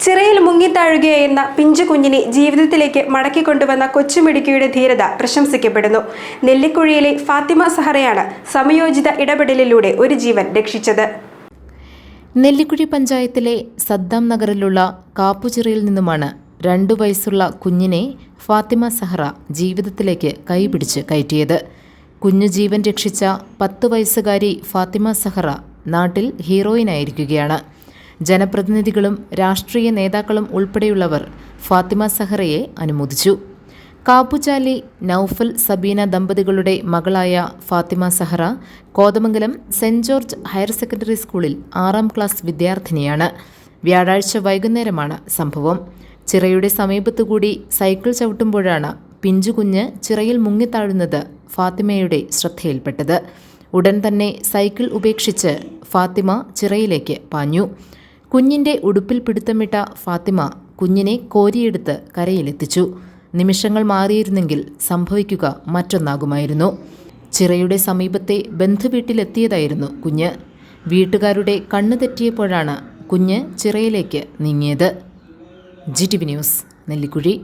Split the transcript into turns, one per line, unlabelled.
ചിറയിൽ മുങ്ങിത്താഴുകയായിരുന്ന പിഞ്ചു കുഞ്ഞിനെ ജീവിതത്തിലേക്ക് മടക്കിക്കൊണ്ടുവന്ന കൊച്ചുമിടുക്കിയുടെ ധീരത പ്രശംസിക്കപ്പെടുന്നു. നെല്ലിക്കുഴിയിലെ ഫാത്തിമ സഹറയാണ് സമയോചിത ഇടപെടലിലൂടെ ഒരു ജീവൻ രക്ഷിച്ചത്.
നെല്ലിക്കുഴി പഞ്ചായത്തിലെ സദ്ദാം നഗറിലുള്ള കാപ്പുചിറയിൽ നിന്നുമാണ് 2 വയസ്സുള്ള കുഞ്ഞിനെ ഫാത്തിമ സഹറ ജീവിതത്തിലേക്ക് കൈപിടിച്ച് കയറ്റിയത്. കുഞ്ഞു ജീവൻ രക്ഷിച്ച 10 വയസ്സുകാരി ഫാത്തിമ സഹറ നാട്ടിൽ ഹീറോയിനായിരിക്കുകയാണ്. ജനപ്രതിനിധികളും രാഷ്ട്രീയ നേതാക്കളും ഉൾപ്പെടെയുള്ളവർ ഫാത്തിമ സഹറയെ അനുമോദിച്ചു. കാപ്പുചാലി നൌഫൽ സബീന ദമ്പതികളുടെ മകളായ Fathima Sahra Kothamangalam saint George higher secondary സ്കൂളിൽ 6ാം ക്ലാസ് വിദ്യാർത്ഥിനിയാണ്. വ്യാഴാഴ്ച വൈകുന്നേരമാണ് സംഭവം. ചിറയുടെ സമീപത്തുകൂടി സൈക്കിൾ ചവിട്ടുമ്പോഴാണ് പിഞ്ചുകുഞ്ഞ് ചിറയിൽ മുങ്ങിത്താഴുന്നത് ഫാത്തിമയുടെ ശ്രദ്ധയിൽപ്പെട്ടത്. ഉടൻ തന്നെ സൈക്കിൾ ഉപേക്ഷിച്ച് ഫാത്തിമ ചിറയിലേക്ക് പാഞ്ഞു. കുഞ്ഞിൻ്റെ ഉടുപ്പിൽ പിടുത്തമിട്ട ഫാത്തിമ കുഞ്ഞിനെ കോരിയെടുത്ത് കരയിലെത്തിച്ചു. നിമിഷങ്ങൾ മാറിയിരുന്നെങ്കിൽ സംഭവിക്കുക മറ്റൊന്നാകുമായിരുന്നു. ചിറയുടെ സമീപത്തെ ബന്ധുവീട്ടിലെത്തിയതായിരുന്നു കുഞ്ഞ്. വീട്ടുകാരുടെ കണ്ണു തെറ്റിയപ്പോഴാണ് കുഞ്ഞ് ചിറയിലേക്ക് നീങ്ങിയത്. GTV news, Nellikuzhi.